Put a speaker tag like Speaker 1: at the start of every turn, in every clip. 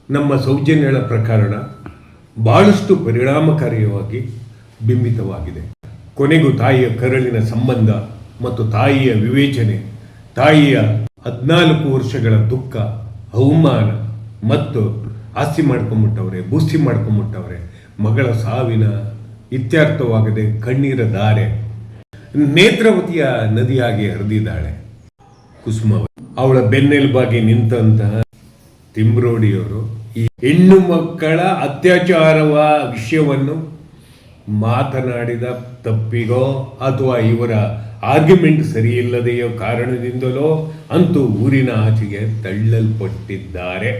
Speaker 1: ನಮ್ಮ ಸೌಜನ್ಯಗಳ ಪ್ರಕರಣ ಬಹಳಷ್ಟು ಪರಿಣಾಮಕಾರಿಯಾಗಿ ಬಿಂಬಿತವಾಗಿದೆ. ಕೊನೆಗೂ ತಾಯಿಯ ಕರಳಿನ ಸಂಬಂಧ ಮತ್ತು ತಾಯಿಯ ವಿವೇಚನೆ, ತಾಯಿಯ 14 ವರ್ಷಗಳ ದುಃಖ, ಅವಮಾನ ಮತ್ತು ಆಸ್ತಿ ಮಾಡ್ಕೊಂಬಿಟ್ಟವ್ರೆ, ಬೂಸ್ತಿ ಮಾಡ್ಕೊಂಬಿಟ್ಟವ್ರೆ. ಮಗಳ ಸಾವಿನ ಇತ್ಯರ್ಥವಾಗದೆ ಕಣ್ಣೀರ ಧಾರೆ ನೇತ್ರಾವತಿಯ ನದಿಯಾಗಿ ಹರಿದಿದ್ದಾಳೆ ಕುಸುಮವ. ಅವಳ ಬೆನ್ನೆಲುಬಾಗಿ ನಿಂತಹ ತಿಮ್ರೋಡಿಯವರು ಈ ಹೆಣ್ಣು ಮಕ್ಕಳ ಅತ್ಯಾಚಾರವ ವಿಷಯವನ್ನು ಮಾತನಾಡಿದ ತಪ್ಪಿಗೋ ಅಥವಾ ಇವರ ಆರ್ಗ್ಯುಮೆಂಟ್ ಸರಿಯಿಲ್ಲದೆಯೋ ಕಾರಣದಿಂದಲೋ ಅಂತೂ ಊರಿನ ಆಚೆಗೆ ತಳ್ಳಲ್ಪಟ್ಟಿದ್ದಾರೆ.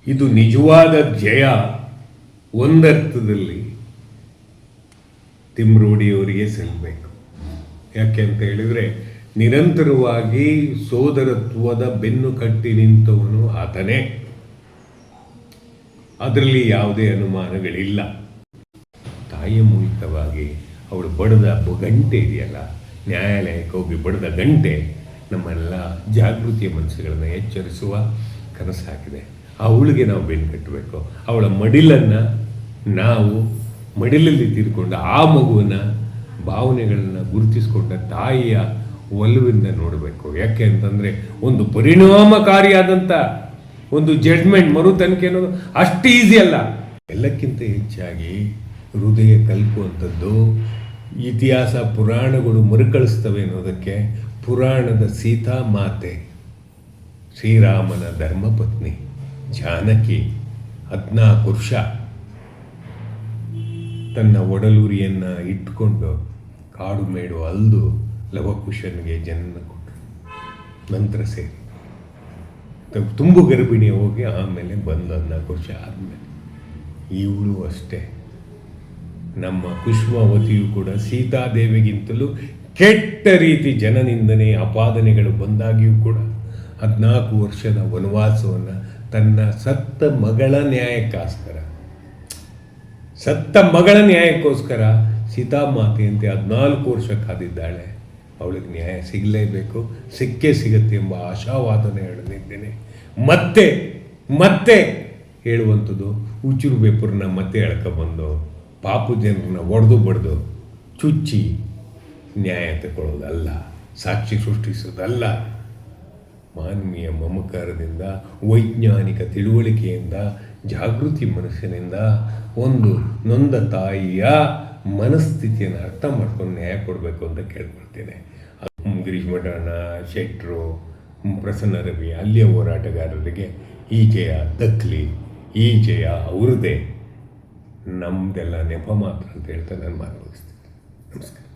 Speaker 1: ಇದು ನಿಜವಾದ ಜಯ. ಒಂದರ್ಥದಲ್ಲಿ ತಿಮ್ರೋಡಿಯವರಿಗೆ ಸಲ್ಲಬೇಕು. ಯಾಕೆ ಅಂತ ಹೇಳಿದರೆ, ನಿರಂತರವಾಗಿ ಸೋದರತ್ವದ ಬೆನ್ನು ಕಟ್ಟಿ ನಿಂತವನು ಆತನೇ. ಅದರಲ್ಲಿ ಯಾವುದೇ ಅನುಮಾನಗಳಿಲ್ಲ. ತಾಯಿಯ ಮೂಲಕವಾಗಿ ಅವಳು ಬಡಿದ ಗಂಟೆ ಇದೆಯಲ್ಲ, ನ್ಯಾಯಾಲಯಕ್ಕೆ ಹೋಗಿ ಬಡಿದ ಗಂಟೆ ನಮ್ಮೆಲ್ಲ ಜಾಗೃತಿಯ ಮನಸ್ಸುಗಳನ್ನು ಎಚ್ಚರಿಸುವ ಕನಸಾಗಿದೆ. ಅವಳಿಗೆ ನಾವು ಬೆನ್ನು ಕಟ್ಟಬೇಕು. ಅವಳ ಮಡಿಲನ್ನು ನಾವು ಮಡಿಲಲ್ಲಿ ತೀರ್ಕೊಂಡು ಆ ಮಗುವಿನ ಭಾವನೆಗಳನ್ನು ಗುರುತಿಸಿಕೊಂಡ ತಾಯಿಯ ಒಲವಿಂದ ನೋಡಬೇಕು. ಯಾಕೆ ಅಂತಂದರೆ, ಒಂದು ಪರಿಣಾಮಕಾರಿಯಾದಂಥ ಒಂದು ಜಡ್ಜ್ಮೆಂಟ್, ಮರು ತನಿಖೆ ಅನ್ನೋದು ಅಷ್ಟು ಈಸಿ ಅಲ್ಲ. ಎಲ್ಲಕ್ಕಿಂತ ಹೆಚ್ಚಾಗಿ ಹೃದಯ ಕಲ್ಪುವಂಥದ್ದು ಇತಿಹಾಸ, ಪುರಾಣಗಳು ಮರುಕಳಿಸ್ತವೆ ಅನ್ನೋದಕ್ಕೆ ಪುರಾಣದ ಸೀತಾ ಮಾತೆ, ಶ್ರೀರಾಮನ ಧರ್ಮಪತ್ನಿ ಜಾನಕಿ 14 ವರ್ಷ ತನ್ನ ಒಡಲೂರಿಯನ್ನು ಇಟ್ಕೊಂಡು ಕಾಡು ಮೇಡು ಅಲ್ದು ಲವಕುಶನಿಗೆ ಜನ್ಮ ಕೊಟ್ಟರು. ನಂತರ ಸೇರಿ ತುಂಬು ಗರ್ಭಿಣಿ ಹೋಗಿ ಆಮೇಲೆ ಬಂದು 14 ವರ್ಷ ಆದಮೇಲೆ ಇವಳು ಅಷ್ಟೇ. ನಮ್ಮ ಕುಸುಮಾವತಿಯು ಕೂಡ ಸೀತಾದೇವಿಗಿಂತಲೂ ಕೆಟ್ಟ ರೀತಿ ಜನನಿಂದನೆ ಅಪಾದನೆಗಳು ಬಂದಾಗಿಯೂ ಕೂಡ 14 ವರ್ಷದ ವನವಾಸವನ್ನು ತನ್ನ ಸತ್ತ ಮಗಳ ನ್ಯಾಯಕ್ಕೋಸ್ಕರ ಸೀತಾಮಾತೆಯಂತೆ 14 ವರ್ಷ ಕಾದಿದ್ದಾಳೆ. ಅವಳಿಗೆ ನ್ಯಾಯ ಸಿಗಲೇಬೇಕು, ಸಿಕ್ಕೇ ಸಿಗುತ್ತೆ ಎಂಬ ಆಶಾವಾದನೆ ಹೇಳಿದ್ದೇನೆ. ಮತ್ತೆ ಹೇಳುವಂಥದ್ದು, ಉಚುರು ಬೇಪುರನ್ನ ಮತ್ತೆ ಎಳ್ಕೊಬಂದು ಪಾಪು ಜನರನ್ನ ಒಡೆದು ಬಡ್ದು ಚುಚ್ಚಿ ನ್ಯಾಯ ತಗೊಳ್ಳೋದಲ್ಲ, ಸಾಕ್ಷಿ ಸೃಷ್ಟಿಸೋದಲ್ಲ. ಮಾನವೀಯ ಮಮಕಾರದಿಂದ, ವೈಜ್ಞಾನಿಕ ತಿಳುವಳಿಕೆಯಿಂದ, ಜಾಗೃತಿ ಮನಸ್ಸಿನಿಂದ ಒಂದು ನೊಂದ ತಾಯಿಯ ಮನಸ್ಥಿತಿಯನ್ನು ಅರ್ಥ ಮಾಡ್ಕೊಂಡು ನ್ಯಾಯ ಕೊಡಬೇಕು ಅಂತ ಕೇಳ್ಕೊಳ್ತೇನೆ. ಗಿರೀಶ್ ಮಠಣ್ಣ, ಶೆಟ್ಟರು, ಪ್ರಸನ್ನ ರವಿ, ಅಲ್ಲಿಯ ಹೋರಾಟಗಾರರಿಗೆ ಈ ಜಯ ದಕ್ಕಲಿ, ಈ ಜಯ ಅವ್ರದ್ದೇ, ನಮ್ಮದೆಲ್ಲ ನೆಪ ಮಾತ್ರ ಅಂತ ಹೇಳ್ತಾ ನಾನು ಮಾತು ಮುಗಿಸ್ತೀನಿ. ನಮಸ್ಕಾರ.